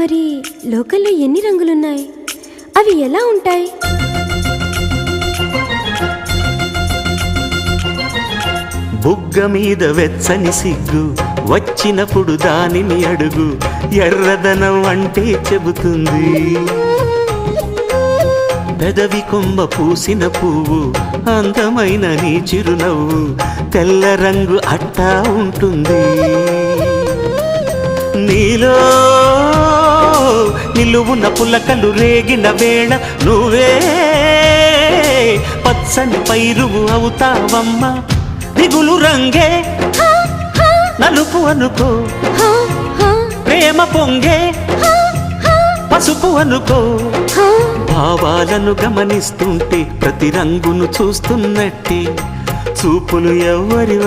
మరి లోకల్లో ఎన్ని రంగులున్నాయి? అవి ఎలా ఉంటాయి? బుగ్గ మీద వెచ్చని సిగ్గు వచ్చినప్పుడు దానిని అడుగు, ఎర్రదనం అంటే చెబుతుంది. పెదవి కొమ్మ పూసిన పువ్వు అందమైన నీ చిరునవ్వు, తెల్ల రంగు అట్టా ఉంటుంది. నీలో నిలువున పులకలు రేగిన వేళ నువ్వే పచ్చని పైరువు అవుతావమ్మా. దిగులు రంగే నలుపు అనుకో, ప్రేమ పొంగే పసుపు అనుకో. భావాలను గమనిస్తుంటే ప్రతి రంగును చూస్తున్నట్టే చూపులు ఎవ్వరి